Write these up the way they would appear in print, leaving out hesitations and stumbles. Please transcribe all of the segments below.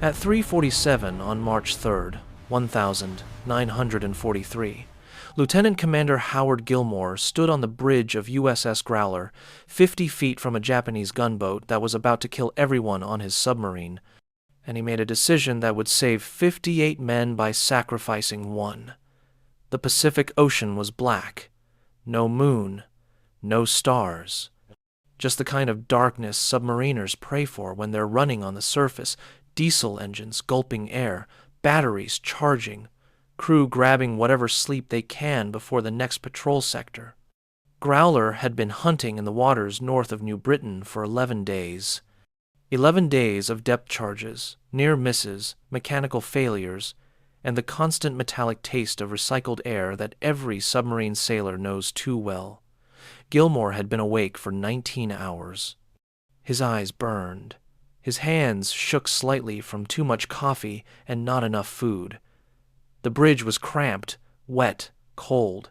At 3:47 on March 3rd, 1943, Lieutenant Commander Howard Gilmore stood on the bridge of USS Growler, 50 feet from a Japanese gunboat that was about to kill everyone on his submarine, and he made a decision that would save 58 men by sacrificing one. The Pacific Ocean was black. No moon, no stars. Just the kind of darkness submariners pray for when they're running on the surface, diesel engines gulping air, batteries charging, crew grabbing whatever sleep they can before the next patrol sector. Growler had been hunting in the waters north of New Britain for 11 days. 11 days of depth charges, near misses, mechanical failures, and the constant metallic taste of recycled air that every submarine sailor knows too well. Gilmore had been awake for 19 hours. His eyes burned. His hands shook slightly from too much coffee and not enough food. The bridge was cramped, wet, cold.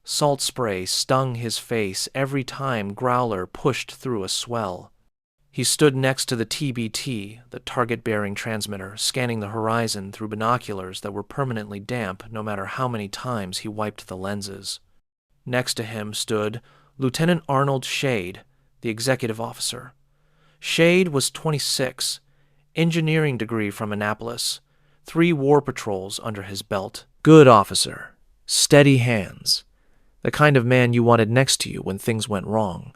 Salt spray stung his face every time Growler pushed through a swell. He stood next to the TBT, the target-bearing transmitter, scanning the horizon through binoculars that were permanently damp no matter how many times he wiped the lenses. Next to him stood Lieutenant Arnold Shade, the executive officer. Shade was 26, engineering degree from Annapolis, 3 war patrols under his belt. Good officer, steady hands, the kind of man you wanted next to you when things went wrong.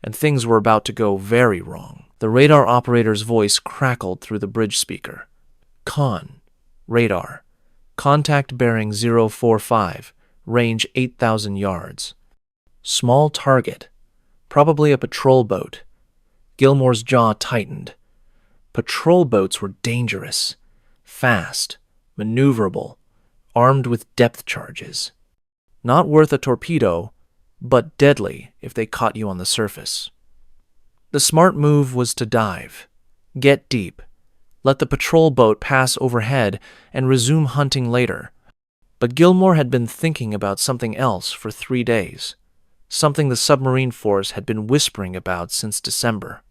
And things were about to go very wrong. The radar operator's voice crackled through the bridge speaker. Con. Radar. Contact bearing 045. Range 8,000 yards. Small target. Probably a patrol boat. Gilmore's jaw tightened. Patrol boats were dangerous. Fast. Maneuverable. Armed with depth charges. Not worth a torpedo, but deadly if they caught you on the surface. The smart move was to dive, get deep, let the patrol boat pass overhead, and resume hunting later. But Gilmore had been thinking about something else for 3 days, something the submarine force had been whispering about since December,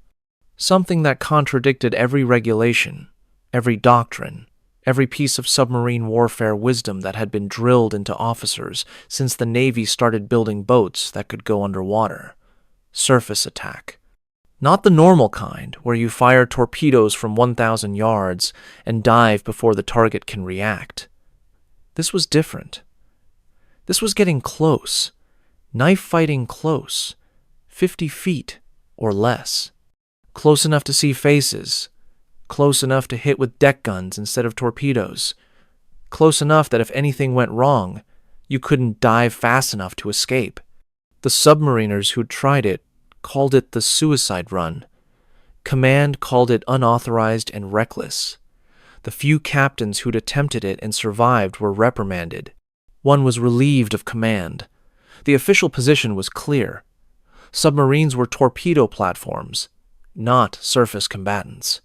something that contradicted every regulation, every doctrine, every piece of submarine warfare wisdom that had been drilled into officers since the Navy started building boats that could go underwater. Surface attack. Not the normal kind, where you fire torpedoes from 1,000 yards and dive before the target can react. This was different. This was getting close. Knife fighting close. 50 feet or less. Close enough to see faces. Close enough to hit with deck guns instead of torpedoes. Close enough that if anything went wrong, you couldn't dive fast enough to escape. The submariners who'd tried it called it the suicide run. Command called it unauthorized and reckless. The few captains who'd attempted it and survived were reprimanded. One was relieved of command. The official position was clear. Submarines were torpedo platforms, not surface combatants.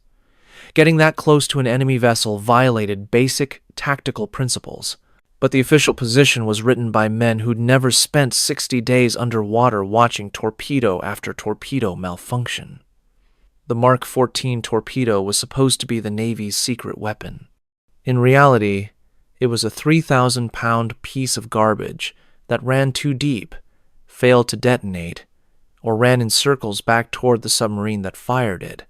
Getting that close to an enemy vessel violated basic tactical principles, but the official position was written by men who'd never spent 60 days underwater watching torpedo after torpedo malfunction. The Mark 14 torpedo was supposed to be the Navy's secret weapon. In reality, it was a 3,000-pound piece of garbage that ran too deep, failed to detonate, or ran in circles back toward the submarine that fired it.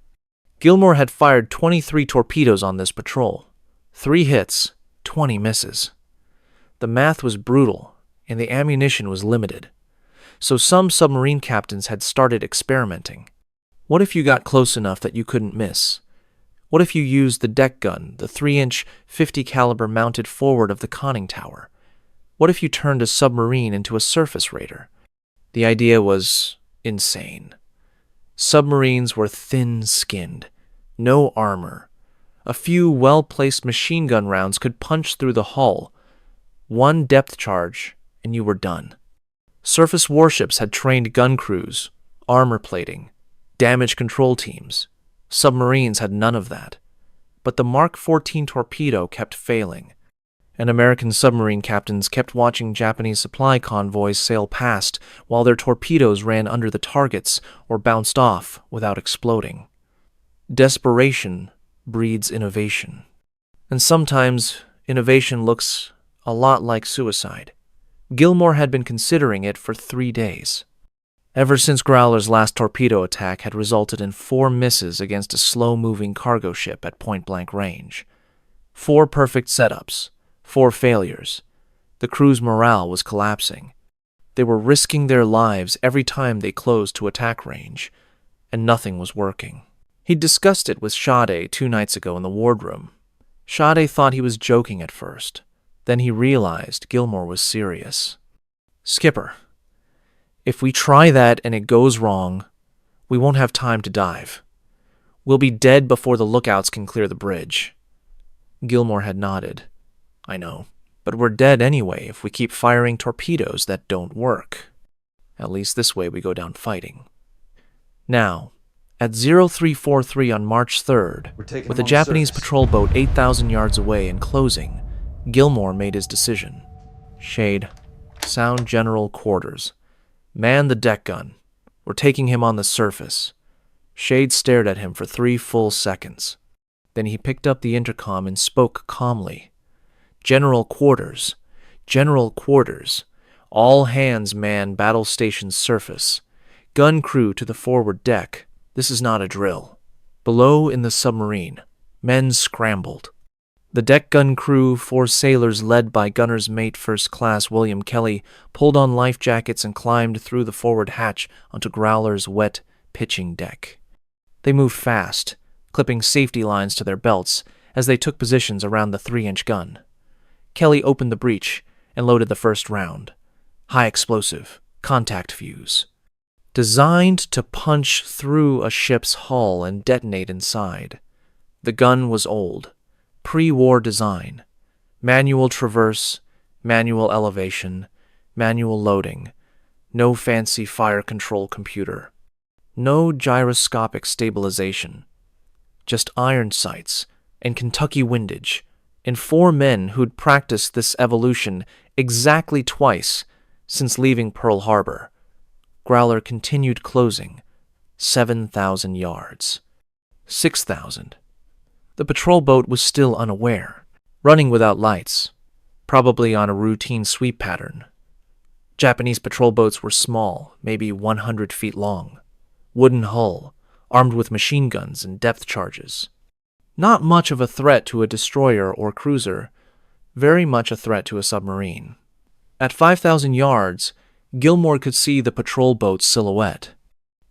Gilmore had fired 23 torpedoes on this patrol. 3 hits, 20 misses. The math was brutal, and the ammunition was limited. So some submarine captains had started experimenting. What if you got close enough that you couldn't miss? What if you used the deck gun, the 3-inch 50 caliber mounted forward of the conning tower? What if you turned a submarine into a surface raider? The idea was insane. Submarines were thin-skinned, no armor. A few well-placed machine gun rounds could punch through the hull. One depth charge, and you were done. Surface warships had trained gun crews, armor plating, damage control teams. Submarines had none of that. But the Mark 14 torpedo kept failing, and American submarine captains kept watching Japanese supply convoys sail past while their torpedoes ran under the targets or bounced off without exploding. Desperation breeds innovation. And sometimes innovation looks a lot like suicide. Gilmore had been considering it for 3 days. Ever since Growler's last torpedo attack had resulted in 4 misses against a slow-moving cargo ship at point-blank range. 4 perfect setups, 4 failures. The crew's morale was collapsing. They were risking their lives every time they closed to attack range, and nothing was working. He'd discussed it with Sade 2 nights ago in the wardroom. Sade thought he was joking at first. Then he realized Gilmore was serious. "Skipper, if we try that and it goes wrong, we won't have time to dive. We'll be dead before the lookouts can clear the bridge." Gilmore had nodded. "I know, but we're dead anyway if we keep firing torpedoes that don't work. At least this way we go down fighting." Now, at 0343 on March 3rd, with the Japanese patrol boat 8,000 yards away and closing, Gilmore made his decision. "Shade, sound general quarters. Man the deck gun. We're taking him on the surface." Shade stared at him for 3 full seconds. Then he picked up the intercom and spoke calmly. "General quarters. General quarters. All hands man battle station's surface. Gun crew to the forward deck. This is not a drill." Below in the submarine, men scrambled. The deck gun crew, 4 sailors led by gunner's mate First Class William Kelly, pulled on life jackets and climbed through the forward hatch onto Growler's wet, pitching deck. They moved fast, clipping safety lines to their belts as they took positions around the 3-inch gun. Kelly opened the breech and loaded the first round. High explosive, contact fuse. Designed to punch through a ship's hull and detonate inside. The gun was old. Pre-war design, manual traverse, manual elevation, manual loading, no fancy fire control computer, no gyroscopic stabilization, just iron sights and Kentucky windage, and 4 men who'd practiced this evolution exactly twice since leaving Pearl Harbor. Growler continued closing, 7,000 yards, 6,000. The patrol boat was still unaware, running without lights, probably on a routine sweep pattern. Japanese patrol boats were small, maybe 100 feet long, wooden hull, armed with machine guns and depth charges. Not much of a threat to a destroyer or cruiser, very much a threat to a submarine. At 5,000 yards, Gilmore could see the patrol boat's silhouette.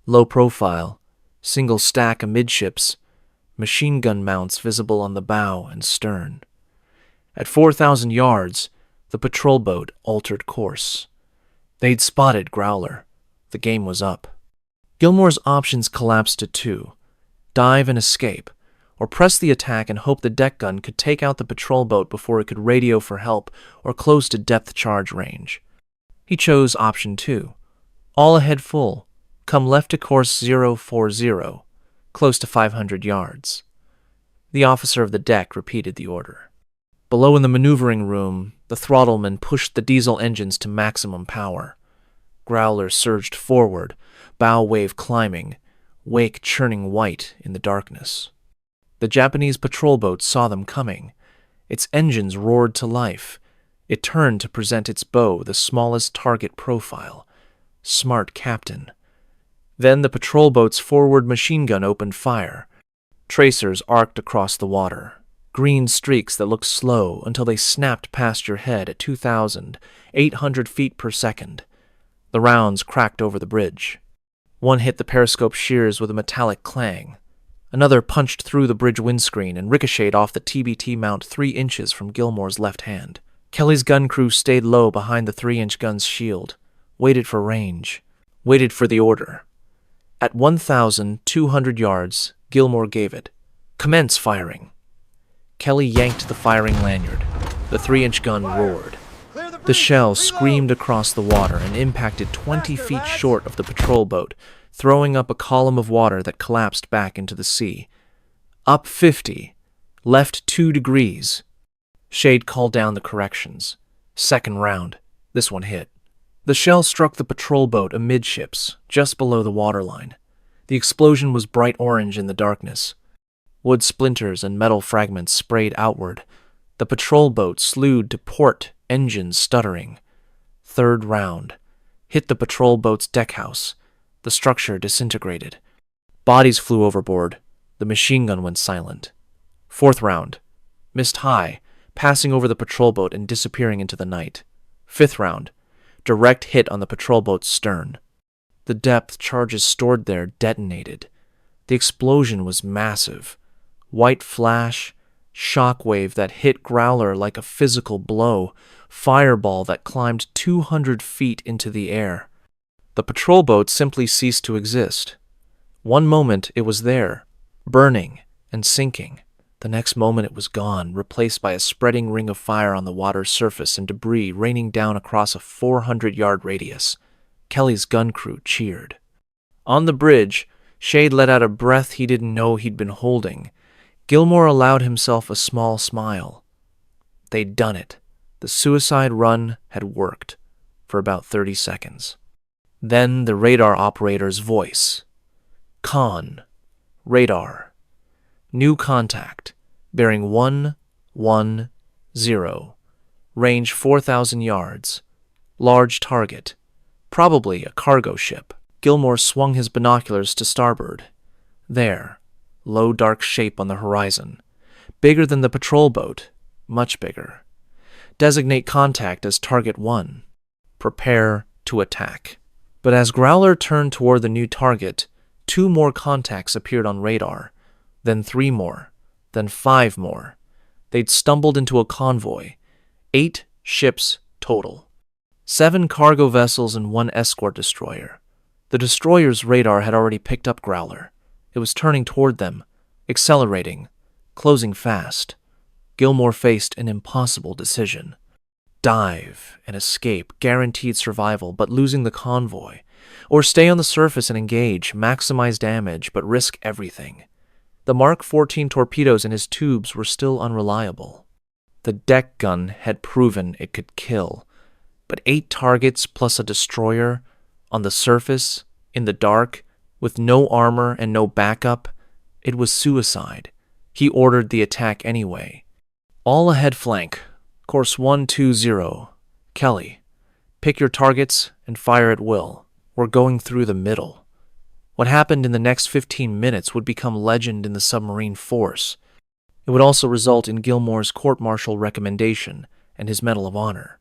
Low profile, single stack amidships, machine gun mounts visible on the bow and stern. At 4,000 yards, the patrol boat altered course. They'd spotted Growler. The game was up. Gilmore's options collapsed to 2. Dive and escape, or press the attack and hope the deck gun could take out the patrol boat before it could radio for help or close to depth charge range. He chose option 2. All ahead full. Come left to course 040. Close to 500 yards. The officer of the deck repeated the order. Below in the maneuvering room, the throttleman pushed the diesel engines to maximum power. Growler surged forward, bow wave climbing, wake churning white in the darkness. The Japanese patrol boat saw them coming. Its engines roared to life. It turned to present its bow the smallest target profile. Smart captain. Then the patrol boat's forward machine gun opened fire. Tracers arced across the water, green streaks that looked slow until they snapped past your head at 2,800 feet per second. The rounds cracked over the bridge. One hit the periscope shears with a metallic clang. Another punched through the bridge windscreen and ricocheted off the TBT mount 3 inches from Gilmore's left hand. Kelly's gun crew stayed low behind the 3-inch gun's shield, waited for range, waited for the order. At 1,200 yards, Gilmore gave it. "Commence firing." Kelly yanked the firing lanyard. The 3-inch gun roared. The shell screamed across the water and impacted 20 feet short of the patrol boat, throwing up a column of water that collapsed back into the sea. Up 50. Left 2 degrees. Shade called down the corrections. Second round. This one hit. The shell struck the patrol boat amidships, just below the waterline. The explosion was bright orange in the darkness. Wood splinters and metal fragments sprayed outward. The patrol boat slewed to port, engines stuttering. Third round. Hit the patrol boat's deckhouse. The structure disintegrated. Bodies flew overboard. The machine gun went silent. Fourth round. Missed high, passing over the patrol boat and disappearing into the night. Fifth round. Direct hit on the patrol boat's stern. The depth charges stored there detonated. The explosion was massive. White flash, shockwave that hit Growler like a physical blow, fireball that climbed 200 feet into the air. The patrol boat simply ceased to exist. One moment it was there, burning and sinking. The next moment it was gone, replaced by a spreading ring of fire on the water's surface and debris raining down across a 400-yard radius. Kelly's gun crew cheered. On the bridge, Shade let out a breath he didn't know he'd been holding. Gilmore allowed himself a small smile. They'd done it. The suicide run had worked for about 30 seconds. Then the radar operator's voice. Con. Radar. New contact. Bearing 110. Range 4,000 yards. Large target. Probably a cargo ship. Gilmore swung his binoculars to starboard. There. Low dark shape on the horizon. Bigger than the patrol boat. Much bigger. Designate contact as Target 1. Prepare to attack. But as Growler turned toward the new target, 2 more contacts appeared on radar. Then 3 more. Then 5 more. They'd stumbled into a convoy. 8 ships total. 7 cargo vessels and 1 escort destroyer. The destroyer's radar had already picked up Growler. It was turning toward them, accelerating, closing fast. Gilmore faced an impossible decision. Dive and escape, guaranteed survival, but losing the convoy. Or stay on the surface and engage, maximize damage, but risk everything. The Mark 14 torpedoes in his tubes were still unreliable. The deck gun had proven it could kill. But 8 targets plus a destroyer, on the surface, in the dark, with no armor and no backup, it was suicide. He ordered the attack anyway. All ahead flank, course 120. Kelly, pick your targets and fire at will. We're going through the middle. What happened in the next 15 minutes would become legend in the submarine force. It would also result in Gilmore's court-martial recommendation and his Medal of Honor.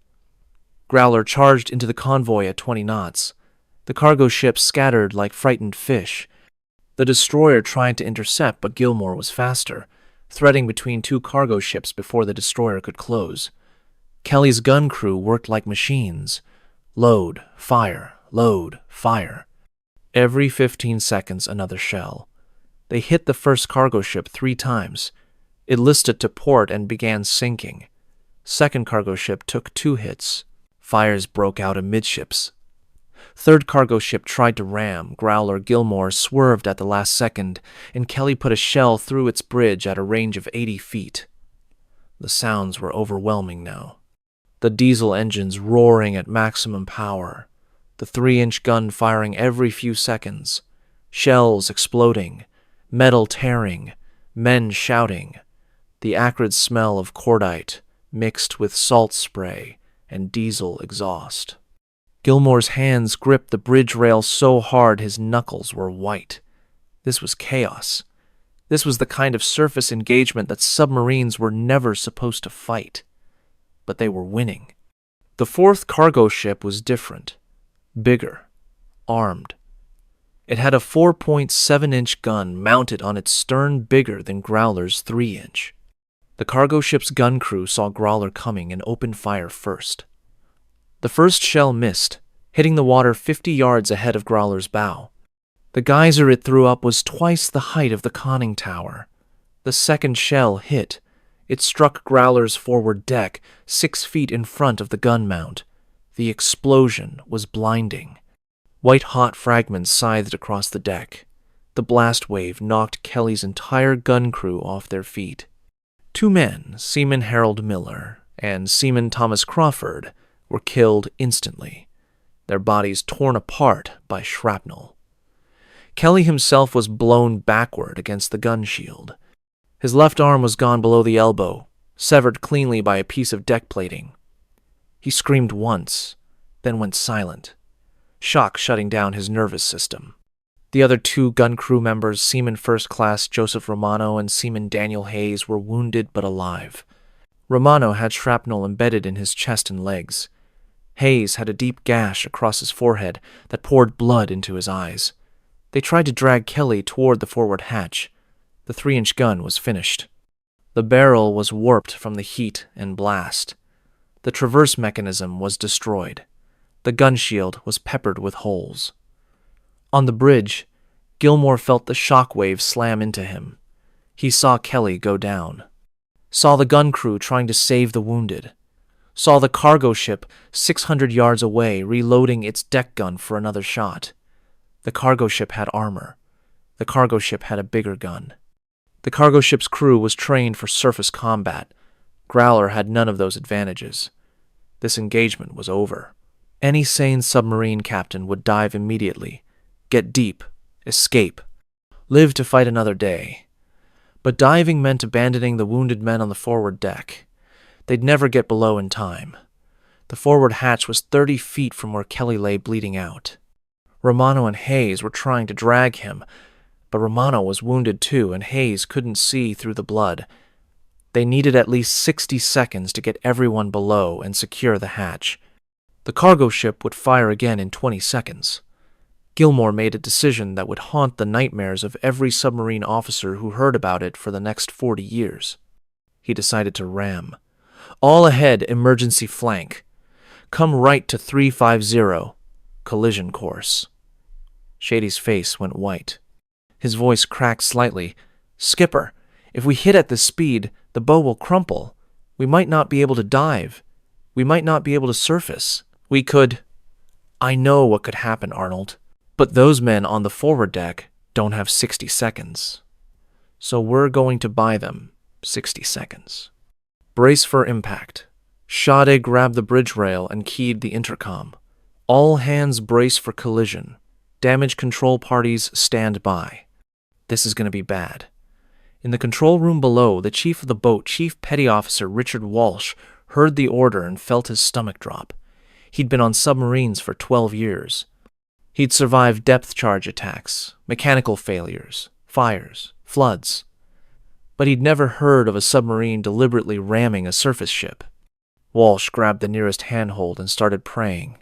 Growler charged into the convoy at 20 knots. The cargo ships scattered like frightened fish. The destroyer tried to intercept, but Gilmore was faster, threading between 2 cargo ships before the destroyer could close. Kelly's gun crew worked like machines. Load, fire, load, fire. Every 15 seconds, another shell. They hit the first cargo ship 3 times. It listed to port and began sinking. Second cargo ship took 2 hits. Fires broke out amidships. Third cargo ship tried to ram. Growler Gilmore swerved at the last second, and Kelly put a shell through its bridge at a range of 80 feet. The sounds were overwhelming now. The diesel engines roaring at maximum power. The 3-inch gun firing every few seconds. Shells exploding. Metal tearing. Men shouting. The acrid smell of cordite mixed with salt spray and diesel exhaust. Gilmore's hands gripped the bridge rail so hard his knuckles were white. This was chaos. This was the kind of surface engagement that submarines were never supposed to fight. But they were winning. The 4th cargo ship was different. Bigger. Armed. It had a 4.7-inch gun mounted on its stern bigger than Growler's 3-inch. The cargo ship's gun crew saw Growler coming and opened fire first. The first shell missed, hitting the water 50 yards ahead of Growler's bow. The geyser it threw up was twice the height of the conning tower. The second shell hit. It struck Growler's forward deck, 6 feet in front of the gun mount. The explosion was blinding. White-hot fragments scythed across the deck. The blast wave knocked Kelly's entire gun crew off their feet. 2 men, Seaman Harold Miller and Seaman Thomas Crawford, were killed instantly, their bodies torn apart by shrapnel. Kelly himself was blown backward against the gun shield. His left arm was gone below the elbow, severed cleanly by a piece of deck plating. He screamed once, then went silent, shock shutting down his nervous system. The other two gun crew members, Seaman First Class Joseph Romano and Seaman Daniel Hayes, were wounded but alive. Romano had shrapnel embedded in his chest and legs. Hayes had a deep gash across his forehead that poured blood into his eyes. They tried to drag Kelly toward the forward hatch. The 3-inch gun was finished. The barrel was warped from the heat and blast. The traverse mechanism was destroyed. The gun shield was peppered with holes. On the bridge, Gilmore felt the shock wave slam into him. He saw Kelly go down. Saw the gun crew trying to save the wounded. Saw the cargo ship 600 yards away reloading its deck gun for another shot. The cargo ship had armor. The cargo ship had a bigger gun. The cargo ship's crew was trained for surface combat. Growler had none of those advantages. This engagement was over. Any sane submarine captain would dive immediately, get deep, escape, live to fight another day. But diving meant abandoning the wounded men on the forward deck. They'd never get below in time. The forward hatch was 30 feet from where Kelly lay bleeding out. Romano and Hayes were trying to drag him, but Romano was wounded too, and Hayes couldn't see through the blood. They needed at least 60 seconds to get everyone below and secure the hatch. The cargo ship would fire again in 20 seconds. Gilmore made a decision that would haunt the nightmares of every submarine officer who heard about it for the next 40 years. He decided to ram. All ahead, emergency flank. Come right to 350, collision course. Shady's face went white. His voice cracked slightly. "Skipper, if we hit at this speed, the bow will crumple. We might not be able to dive. We might not be able to surface. We could—" "I know what could happen, Arnold. But those men on the forward deck don't have 60 seconds. So we're going to buy them 60 seconds. Brace for impact." Sade grabbed the bridge rail and keyed the intercom. "All hands brace for collision. Damage control parties stand by. This is going to be bad." In the control room below, the chief of the boat, Chief Petty Officer Richard Walsh, heard the order and felt his stomach drop. He'd been on submarines for 12 years. He'd survived depth charge attacks, mechanical failures, fires, floods. But he'd never heard of a submarine deliberately ramming a surface ship. Walsh grabbed the nearest handhold and started praying.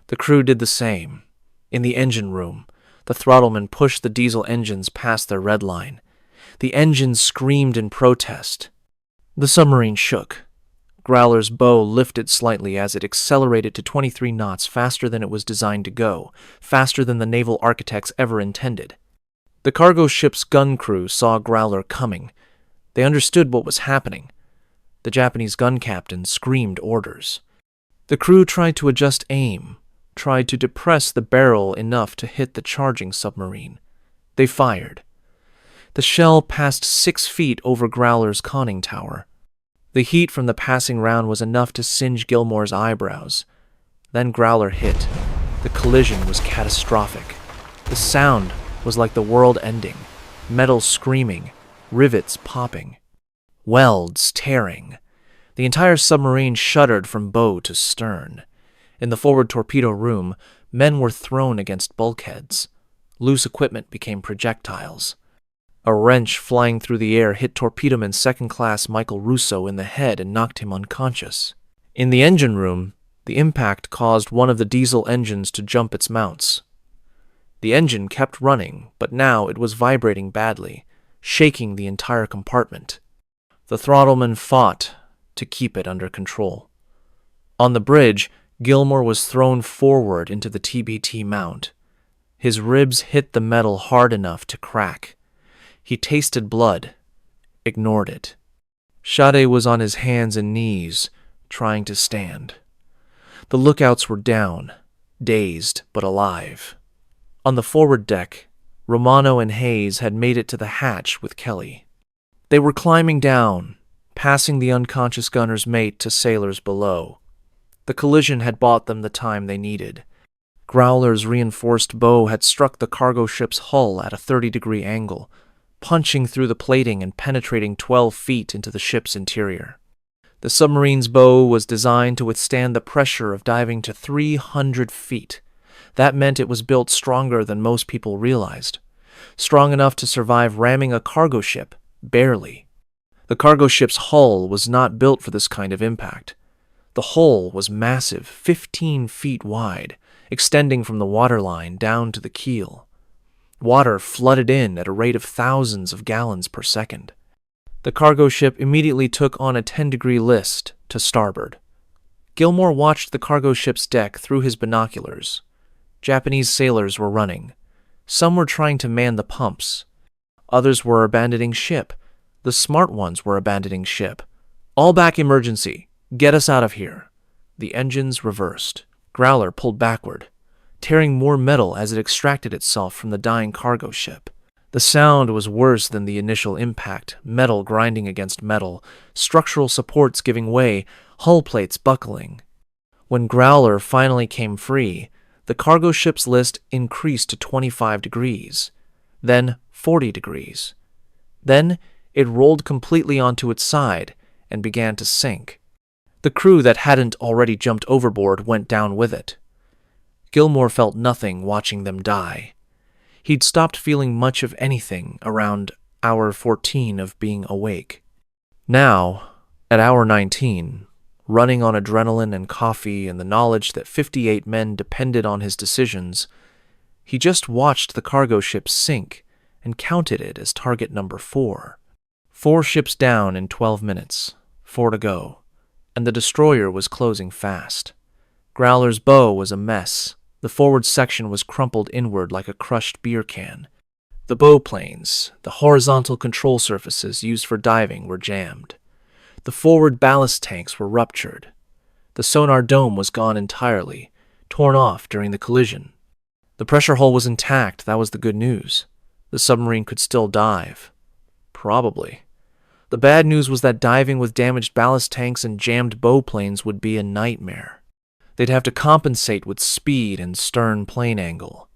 The crew did the same. In the engine room, the throttlemen pushed the diesel engines past their red line. The engines screamed in protest. The submarine shook. Growler's bow lifted slightly as it accelerated to 23 knots faster than it was designed to go, faster than the naval architects ever intended. The cargo ship's gun crew saw Growler coming. They understood what was happening. The Japanese gun captain screamed orders. The crew tried to adjust aim, tried to depress the barrel enough to hit the charging submarine. They fired. The shell passed 6 feet over Growler's conning tower. The heat from the passing round was enough to singe Gilmore's eyebrows. Then Growler hit. The collision was catastrophic. The sound was like the world ending. Metal screaming, rivets popping, welds tearing. The entire submarine shuddered from bow to stern. In the forward torpedo room, men were thrown against bulkheads. Loose equipment became projectiles. A wrench flying through the air hit torpedoman second class Michael Russo in the head and knocked him unconscious. In the engine room, the impact caused one of the diesel engines to jump its mounts. The engine kept running, but now it was vibrating badly, shaking the entire compartment. The throttleman fought to keep it under control. On the bridge, Gilmore was thrown forward into the TBT mount. His ribs hit the metal hard enough to crack. He tasted blood, ignored it. Sade was on his hands and knees, trying to stand. The lookouts were down, dazed but alive. On the forward deck, Romano and Hayes had made it to the hatch with Kelly. They were climbing down, passing the unconscious gunner's mate to sailors below. The collision had bought them the time they needed. Growler's reinforced bow had struck the cargo ship's hull at a 30-degree angle, punching through the plating and penetrating 12 feet into the ship's interior. The submarine's bow was designed to withstand the pressure of diving to 300 feet. That meant it was built stronger than most people realized. Strong enough to survive ramming a cargo ship, barely. The cargo ship's hull was not built for this kind of impact. The hull was massive, 15 feet wide, extending from the waterline down to the keel. Water flooded in at a rate of thousands of gallons per second. The cargo ship immediately took on a 10-degree list to starboard. Gilmore watched the cargo ship's deck through his binoculars. Japanese sailors were running. Some were trying to man the pumps. Others were abandoning ship. The smart ones were abandoning ship. All back emergency. Get us out of here. The engines reversed. Growler pulled backward, tearing more metal as it extracted itself from the dying cargo ship. The sound was worse than the initial impact, metal grinding against metal, structural supports giving way, hull plates buckling. When Growler finally came free, the cargo ship's list increased to 25 degrees, then 40 degrees. Then it rolled completely onto its side and began to sink. The crew that hadn't already jumped overboard went down with it. Gilmore felt nothing watching them die. He'd stopped feeling much of anything around hour 14 of being awake. Now, at hour 19, running on adrenaline and coffee and the knowledge that 58 men depended on his decisions, he just watched the cargo ship sink and counted it as target number 4. 4 ships down in 12 minutes, 4 to go, and the destroyer was closing fast. Growler's bow was a mess. The forward section was crumpled inward like a crushed beer can. The bow planes, the horizontal control surfaces used for diving, were jammed. The forward ballast tanks were ruptured. The sonar dome was gone entirely, torn off during the collision. The pressure hull was intact, that was the good news. The submarine could still dive. Probably. The bad news was that diving with damaged ballast tanks and jammed bow planes would be a nightmare. They'd have to compensate with speed and stern plane angle.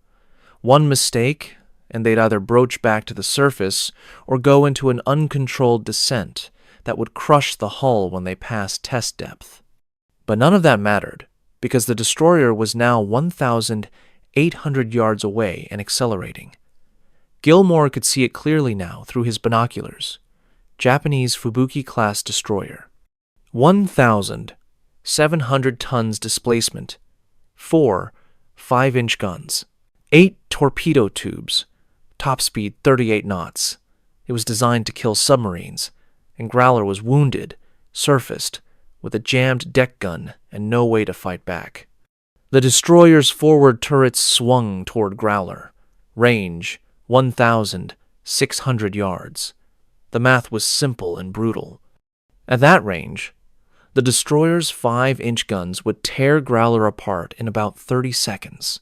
One mistake, and they'd either broach back to the surface or go into an uncontrolled descent that would crush the hull when they passed test depth. But none of that mattered, because the destroyer was now 1,800 yards away and accelerating. Gilmore could see it clearly now through his binoculars. Japanese Fubuki-class destroyer. 1,700 tons displacement. 4 5-inch guns. 8 torpedo tubes. Top speed 38 knots. It was designed to kill submarines, and Growler was wounded, surfaced, with a jammed deck gun and no way to fight back. The destroyer's forward turrets swung toward Growler. Range 1,600 yards. The math was simple and brutal. At that range, the destroyer's 5-inch guns would tear Growler apart in about 30 seconds,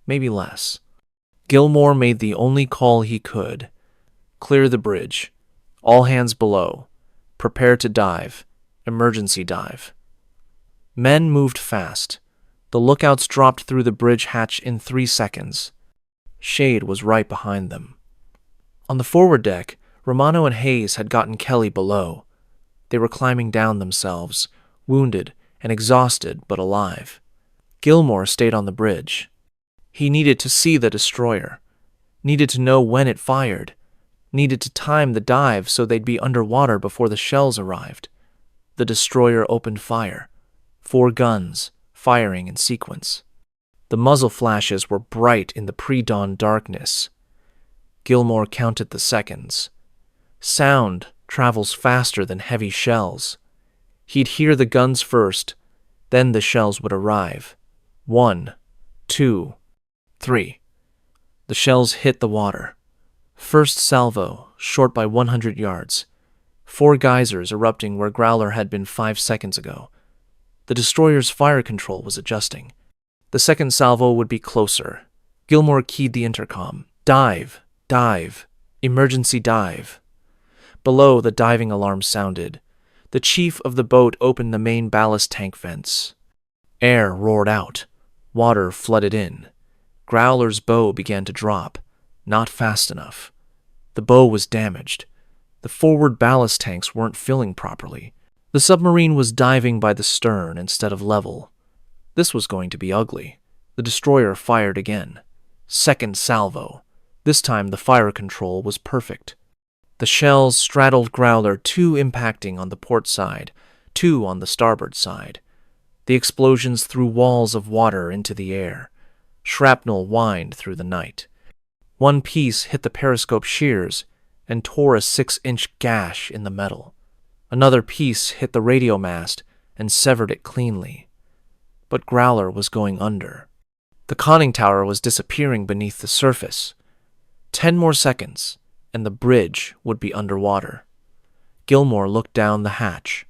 maybe less. Gilmore made the only call he could. Clear the bridge. All hands below. Prepare to dive. Emergency dive. Men moved fast. The lookouts dropped through the bridge hatch in 3 seconds. Shade was right behind them. On the forward deck, Romano and Hayes had gotten Kelly below. They were climbing down themselves, wounded and exhausted but alive. Gilmore stayed on the bridge. He needed to see the destroyer, needed to know when it fired, needed to time the dive so they'd be underwater before the shells arrived. The destroyer opened fire. 4 guns, firing in sequence. The muzzle flashes were bright in the pre-dawn darkness. Gilmore counted the seconds. Sound travels faster than heavy shells. He'd hear the guns first, then the shells would arrive. 1, 2, 3. The shells hit the water. First salvo, short by 100 yards. 4 geysers erupting where Growler had been 5 seconds ago. The destroyer's fire control was adjusting. The second salvo would be closer. Gilmore keyed the intercom. Dive, dive, emergency dive. Below, the diving alarm sounded. The chief of the boat opened the main ballast tank vents. Air roared out. Water flooded in. Growler's bow began to drop. Not fast enough. The bow was damaged. The forward ballast tanks weren't filling properly. The submarine was diving by the stern instead of level. This was going to be ugly. The destroyer fired again. Second salvo. This time the fire control was perfect. The shells straddled Growler, 2 impacting on the port side, 2 on the starboard side. The explosions threw walls of water into the air. Shrapnel whined through the night. One piece hit the periscope shears and tore a 6-inch gash in the metal. Another piece hit the radio mast and severed it cleanly. But Growler was going under. The conning tower was disappearing beneath the surface. 10 more seconds, and the bridge would be underwater. Gilmore looked down the hatch.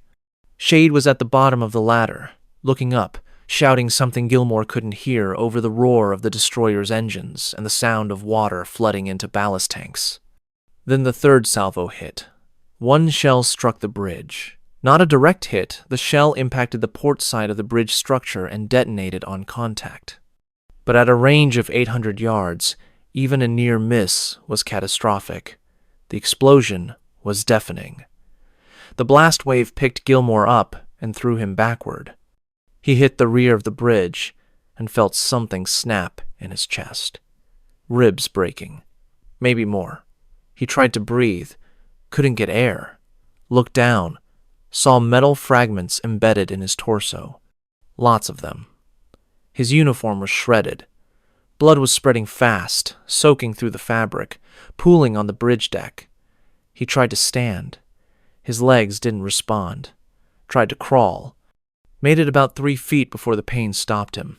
Shade was at the bottom of the ladder, looking up, shouting something Gilmore couldn't hear over the roar of the destroyer's engines and the sound of water flooding into ballast tanks. Then the third salvo hit. One shell struck the bridge. Not a direct hit, the shell impacted the port side of the bridge structure and detonated on contact. But at a range of 800 yards, even a near miss was catastrophic. The explosion was deafening. The blast wave picked Gilmore up and threw him backward. He hit the rear of the bridge and felt something snap in his chest. Ribs breaking. Maybe more. He tried to breathe, couldn't get air. Looked down, saw metal fragments embedded in his torso. Lots of them. His uniform was shredded. Blood was spreading fast, soaking through the fabric, pooling on the bridge deck. He tried to stand. His legs didn't respond. Tried to crawl. Made it about 3 feet before the pain stopped him.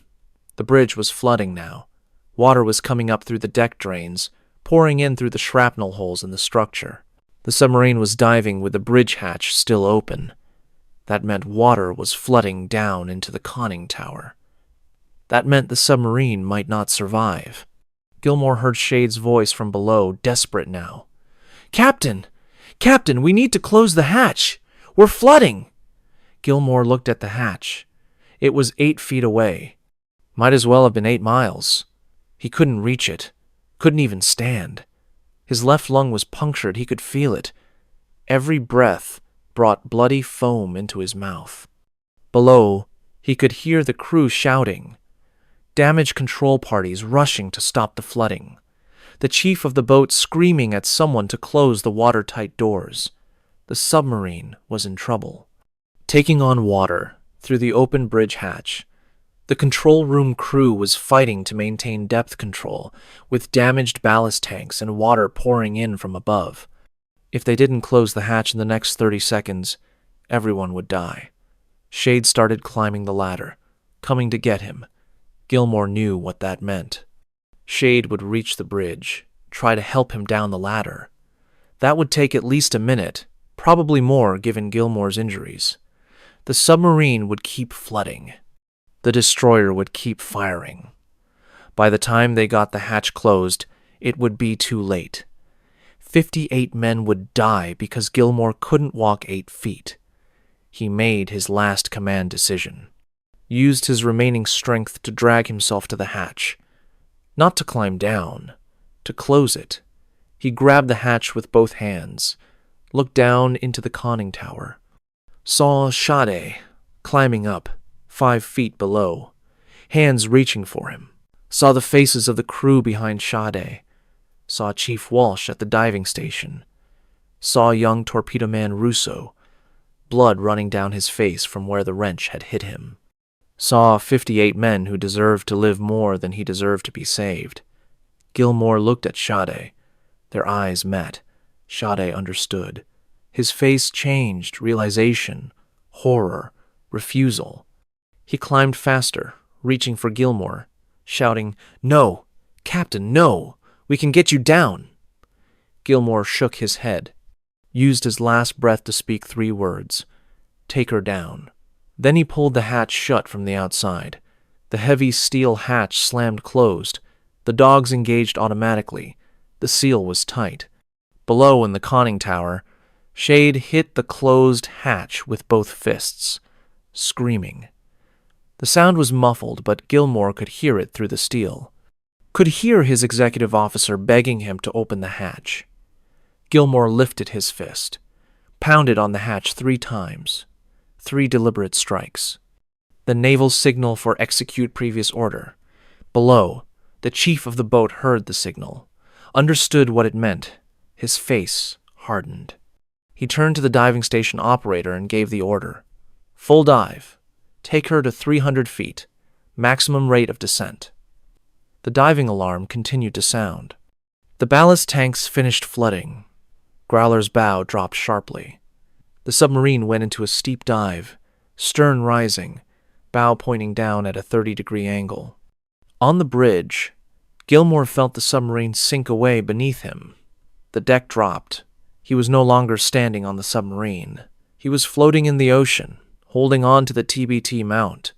The bridge was flooding now. Water was coming up through the deck drains, pouring in through the shrapnel holes in the structure. The submarine was diving with the bridge hatch still open. That meant water was flooding down into the conning tower. That meant the submarine might not survive. Gilmore heard Shade's voice from below, desperate now. "Captain! Captain, we need to close the hatch! We're flooding!" Gilmore looked at the hatch. It was 8 feet away. Might as well have been 8 miles. He couldn't reach it. Couldn't even stand. His left lung was punctured. He could feel it. Every breath brought bloody foam into his mouth. Below, he could hear the crew shouting. Damage control parties rushing to stop the flooding. The chief of the boat screaming at someone to close the watertight doors. The submarine was in trouble. Taking on water through the open bridge hatch, the control room crew was fighting to maintain depth control, with damaged ballast tanks and water pouring in from above. If they didn't close the hatch in the next 30 seconds, everyone would die. Shade started climbing the ladder, coming to get him. Gilmore knew what that meant. Shade would reach the bridge, try to help him down the ladder. That would take at least a minute, probably more given Gilmore's injuries. The submarine would keep flooding. The destroyer would keep firing. By the time they got the hatch closed, it would be too late. 58 men would die because Gilmore couldn't walk 8 feet. He made his last command decision. Used his remaining strength to drag himself to the hatch. Not to climb down, to close it. He grabbed the hatch with both hands, looked down into the conning tower. Saw Sade climbing up, 5 feet below, hands reaching for him. Saw the faces of the crew behind Sade. Saw Chief Walsh at the diving station. Saw young torpedo man Russo, blood running down his face from where the wrench had hit him. Saw 58 men who deserved to live more than he deserved to be saved. Gilmore looked at Sade. Their eyes met. Sade understood. His face changed, realization, horror, refusal. He climbed faster, reaching for Gilmore, shouting, "No! Captain, no! We can get you down!" Gilmore shook his head, used his last breath to speak 3 words. "Take her down." Then he pulled the hatch shut from the outside. The heavy steel hatch slammed closed. The dogs engaged automatically. The seal was tight. Below in the conning tower, Shade hit the closed hatch with both fists, screaming. The sound was muffled, but Gilmore could hear it through the steel. Could hear his executive officer begging him to open the hatch. Gilmore lifted his fist, pounded on the hatch 3 times. 3 deliberate strikes. The naval signal for execute previous order. Below, the chief of the boat heard the signal, understood what it meant. His face hardened. He turned to the diving station operator and gave the order. Full dive. Take her to 300 feet. Maximum rate of descent. The diving alarm continued to sound. The ballast tanks finished flooding. Growler's bow dropped sharply. The submarine went into a steep dive, stern rising, bow pointing down at a 30-degree angle. On the bridge, Gilmore felt the submarine sink away beneath him. The deck dropped. He was no longer standing on the submarine. He was floating in the ocean, holding on to the TBT mount,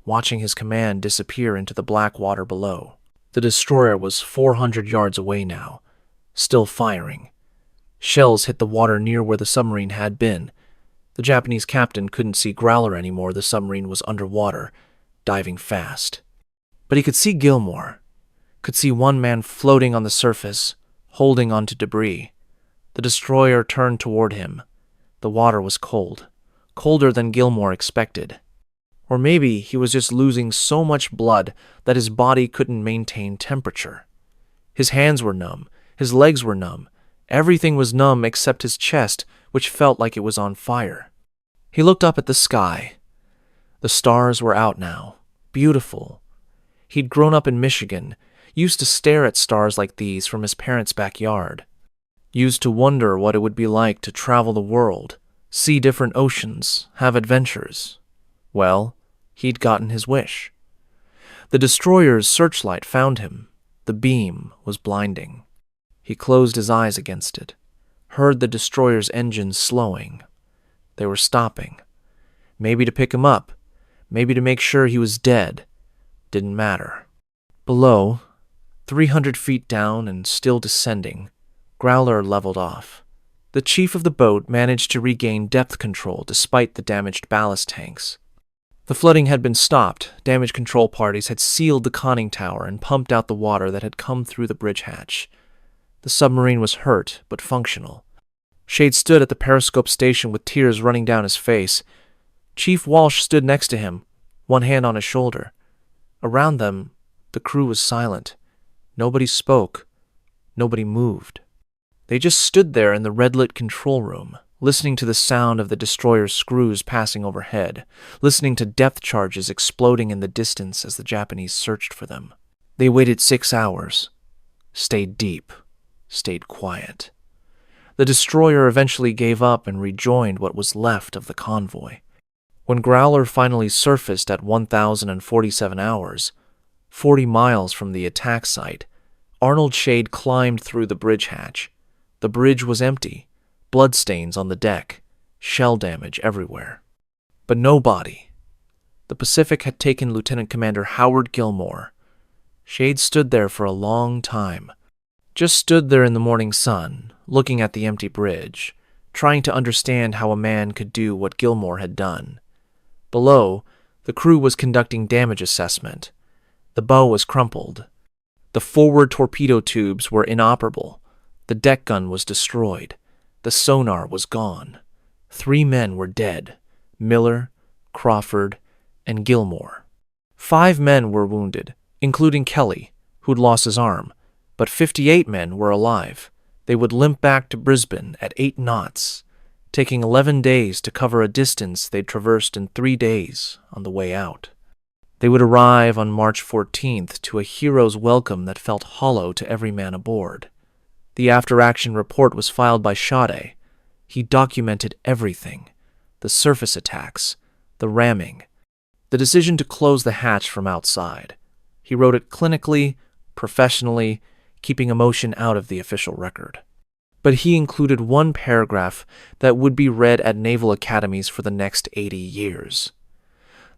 watching his command disappear into the black water below. The destroyer was 400 yards away now, still firing. Shells hit the water near where the submarine had been. The Japanese captain couldn't see Growler anymore. The submarine was underwater, diving fast. But he could see Gilmore, could see one man floating on the surface, holding onto debris. The destroyer turned toward him. The water was cold, colder than Gilmore expected. Or maybe he was just losing so much blood that his body couldn't maintain temperature. His hands were numb, his legs were numb. Everything was numb except his chest, which felt like it was on fire. He looked up at the sky. The stars were out now, beautiful. He'd grown up in Michigan, used to stare at stars like these from his parents' backyard, used to wonder what it would be like to travel the world, see different oceans, have adventures. Well, he'd gotten his wish. The destroyer's searchlight found him. The beam was blinding. He closed his eyes against it, heard the destroyer's engines slowing. They were stopping. Maybe to pick him up, maybe to make sure he was dead. Didn't matter. Below, 300 feet down and still descending, Growler leveled off. The chief of the boat managed to regain depth control despite the damaged ballast tanks. The flooding had been stopped. Damage control parties had sealed the conning tower and pumped out the water that had come through the bridge hatch. The submarine was hurt, but functional. Shade stood at the periscope station with tears running down his face. Chief Walsh stood next to him, one hand on his shoulder. Around them, the crew was silent. Nobody spoke. Nobody moved. They just stood there in the red-lit control room, listening to the sound of the destroyer's screws passing overhead, listening to depth charges exploding in the distance as the Japanese searched for them. They waited 6 hours, stayed deep, stayed quiet. The destroyer eventually gave up and rejoined what was left of the convoy. When Growler finally surfaced at 1,047 hours, 40 miles from the attack site, Arnold Shade climbed through the bridge hatch. The bridge was empty, bloodstains on the deck, shell damage everywhere. But no body. The Pacific had taken Lieutenant Commander Howard Gilmore. Shade stood there for a long time. Just stood there in the morning sun, looking at the empty bridge, trying to understand how a man could do what Gilmore had done. Below, the crew was conducting damage assessment. The bow was crumpled. The forward torpedo tubes were inoperable. The deck gun was destroyed. The sonar was gone. 3 men were dead: Miller, Crawford, and Gilmore. 5 men were wounded, including Kelly, who'd lost his arm, but 58 men were alive. They would limp back to Brisbane at 8 knots, taking 11 days to cover a distance they'd traversed in 3 days on the way out. They would arrive on March 14th to a hero's welcome that felt hollow to every man aboard. The after-action report was filed by Sade. He documented everything: the surface attacks, the ramming, the decision to close the hatch from outside. He wrote it clinically, professionally, keeping emotion out of the official record. But he included one paragraph that would be read at naval academies for the next 80 years.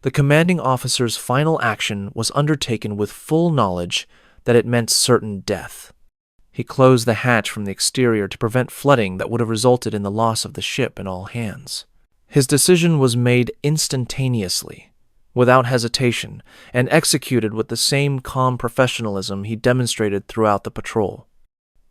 The commanding officer's final action was undertaken with full knowledge that it meant certain death. He closed the hatch from the exterior to prevent flooding that would have resulted in the loss of the ship and all hands. His decision was made instantaneously, without hesitation, and executed with the same calm professionalism he demonstrated throughout the patrol.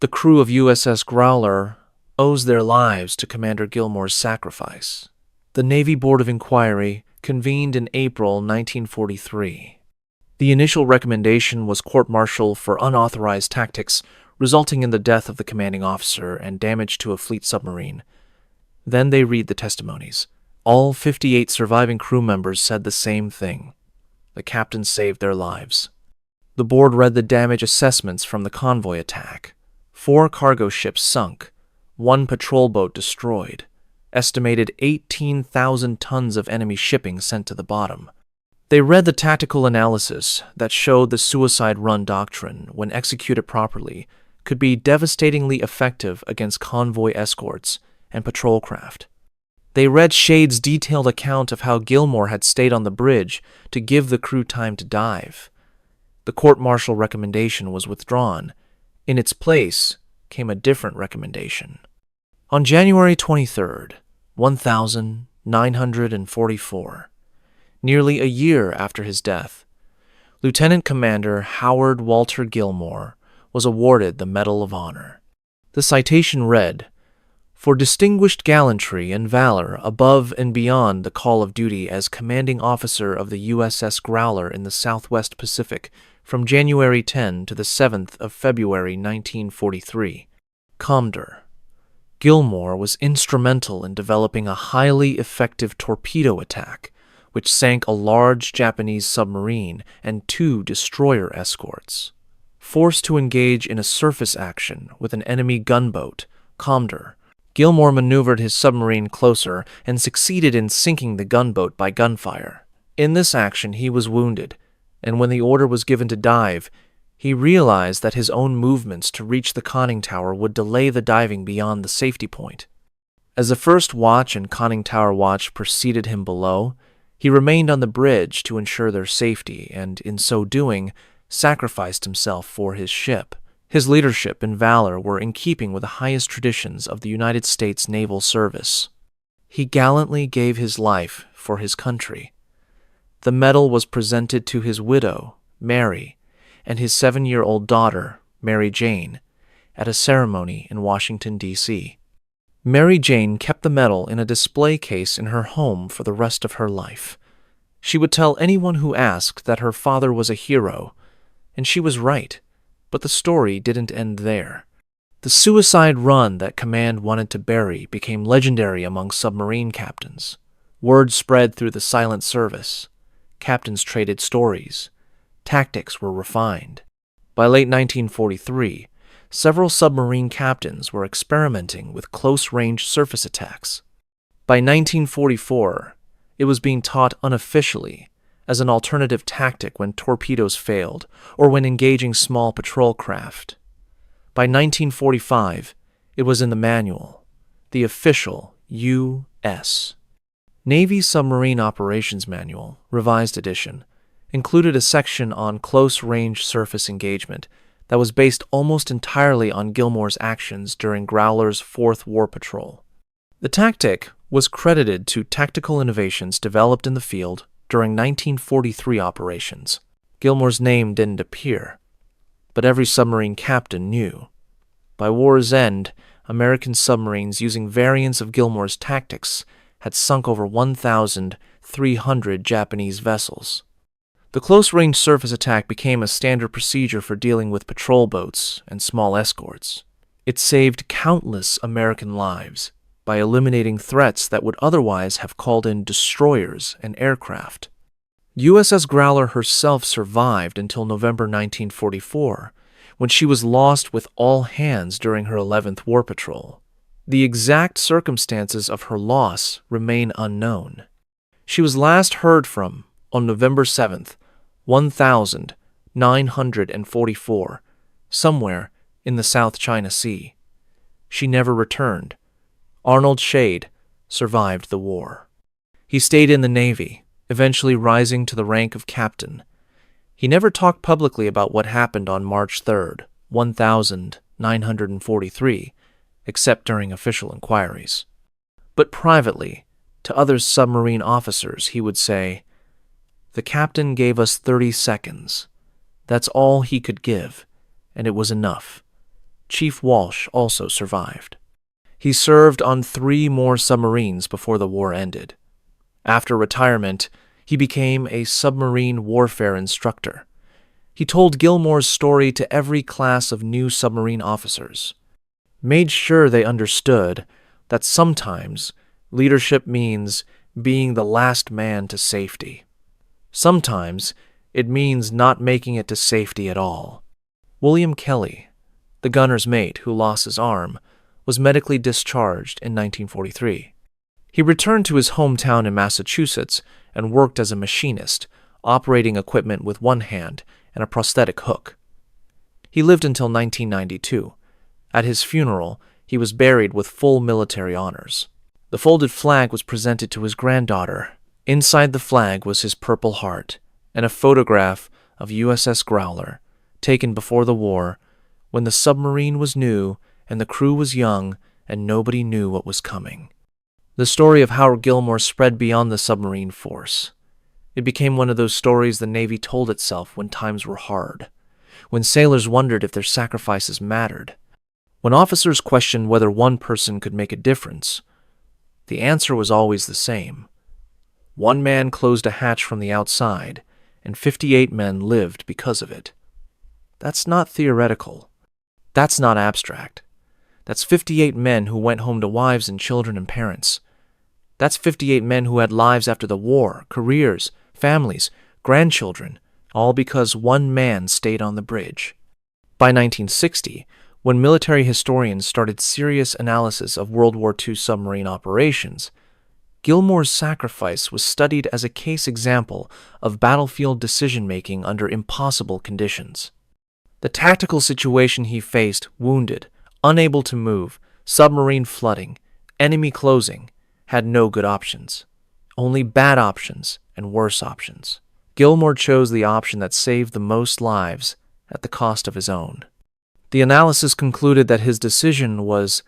The crew of USS Growler owes their lives to Commander Gilmore's sacrifice. The Navy Board of Inquiry convened in April 1943. The initial recommendation was court-martial for unauthorized tactics, resulting in the death of the commanding officer and damage to a fleet submarine. Then they read the testimonies. All 58 surviving crew members said the same thing. The captain saved their lives. The board read the damage assessments from the convoy attack. 4 cargo ships sunk, 1 patrol boat destroyed, estimated 18,000 tons of enemy shipping sent to the bottom. They read the tactical analysis that showed the suicide run doctrine, when executed properly, could be devastatingly effective against convoy escorts and patrol craft. They read Shade's detailed account of how Gilmore had stayed on the bridge to give the crew time to dive. The court-martial recommendation was withdrawn. In its place came a different recommendation. On January 23, 1944, nearly a year after his death, Lieutenant Commander Howard Walter Gilmore was awarded the Medal of Honor. The citation read, "For distinguished gallantry and valor above and beyond the call of duty as commanding officer of the USS Growler in the Southwest Pacific from January 10 to the 7th of February 1943, Commodore. Gilmore was instrumental in developing a highly effective torpedo attack, which sank a large Japanese submarine and 2 destroyer escorts. Forced to engage in a surface action with an enemy gunboat, Commodore, Gilmore maneuvered his submarine closer and succeeded in sinking the gunboat by gunfire. In this action he was wounded, and when the order was given to dive, he realized that his own movements to reach the conning tower would delay the diving beyond the safety point. As the first watch and conning tower watch preceded him below, he remained on the bridge to ensure their safety and, in so doing, sacrificed himself for his ship. His leadership and valor were in keeping with the highest traditions of the United States Naval Service. He gallantly gave his life for his country. The medal was presented to his widow, Mary, and his 7-year-old daughter, Mary Jane, at a ceremony in Washington, D.C. Mary Jane kept the medal in a display case in her home for the rest of her life. She would tell anyone who asked that her father was a hero, and she was right, but the story didn't end there. The suicide run that command wanted to bury became legendary among submarine captains. Word spread through the silent service. Captains traded stories. Tactics were refined. By late 1943, several submarine captains were experimenting with close-range surface attacks. By 1944, it was being taught unofficially as an alternative tactic when torpedoes failed or when engaging small patrol craft. By 1945, it was in the manual, the official U.S. Navy Submarine Operations Manual, Revised Edition, included a section on close-range surface engagement that was based almost entirely on Gilmore's actions during Growler's 4th War Patrol. The tactic was credited to tactical innovations developed in the field during 1943 operations. Gilmore's name didn't appear, but every submarine captain knew. By war's end, American submarines using variants of Gilmore's tactics had sunk over 1,300 Japanese vessels. The close-range surface attack became a standard procedure for dealing with patrol boats and small escorts. It saved countless American lives by eliminating threats that would otherwise have called in destroyers and aircraft. USS Growler herself survived until November 1944, when she was lost with all hands during her 11th War Patrol. The exact circumstances of her loss remain unknown. She was last heard from on November 7th, 1944, somewhere in the South China Sea. She never returned. Arnold Shade survived the war. He stayed in the Navy, eventually rising to the rank of captain. He never talked publicly about what happened on March 3rd, 1943, except during official inquiries. But privately, to other submarine officers, he would say, "The captain gave us 30 seconds. That's all he could give, and it was enough." Chief Walsh also survived. He served on 3 more submarines before the war ended. After retirement, he became a submarine warfare instructor. He told Gilmore's story to every class of new submarine officers, made sure they understood that sometimes leadership means being the last man to safety. Sometimes it means not making it to safety at all. William Kelly, the gunner's mate who lost his arm, was medically discharged in 1943. He returned to his hometown in Massachusetts and worked as a machinist, operating equipment with one hand and a prosthetic hook. He lived until 1992. At his funeral, he was buried with full military honors. The folded flag was presented to his granddaughter. Inside the flag was his Purple Heart and a photograph of USS Growler, taken before the war, when the submarine was new and the crew was young and nobody knew what was coming. The story of Howard Gilmore spread beyond the submarine force. It became one of those stories the Navy told itself when times were hard, when sailors wondered if their sacrifices mattered, when officers questioned whether one person could make a difference. The answer was always the same. One man closed a hatch from the outside, and 58 men lived because of it. That's not theoretical. That's not abstract. That's 58 men who went home to wives and children and parents. That's 58 men who had lives after the war, careers, families, grandchildren, all because one man stayed on the bridge. By 1960, when military historians started serious analysis of World War II submarine operations, Gilmore's sacrifice was studied as a case example of battlefield decision-making under impossible conditions. The tactical situation he faced, wounded, unable to move, submarine flooding, enemy closing, had no good options. Only bad options and worse options. Gilmore chose the option that saved the most lives at the cost of his own. The analysis concluded that his decision was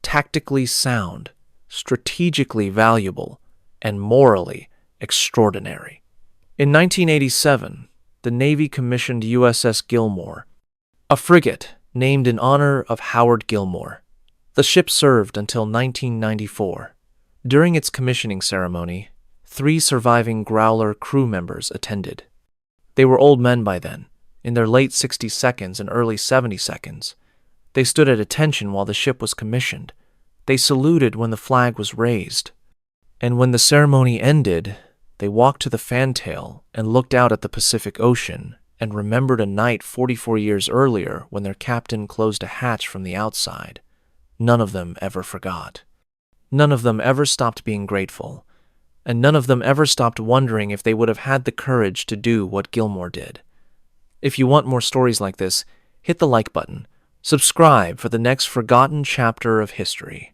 tactically sound, strategically valuable, and morally extraordinary. In 1987, the Navy commissioned USS Gilmore, a frigate named in honor of Howard Gilmore. The ship served until 1994. During its commissioning ceremony, 3 surviving Growler crew members attended. They were old men by then, in their late 62nds and early 72nds. They stood at attention while the ship was commissioned. They saluted when the flag was raised. And when the ceremony ended, they walked to the fantail and looked out at the Pacific Ocean and remembered a night 44 years earlier when their captain closed a hatch from the outside. None of them ever forgot. None of them ever stopped being grateful, and none of them ever stopped wondering if they would have had the courage to do what Gilmore did. If you want more stories like this, hit the like button. Subscribe for the next forgotten chapter of history.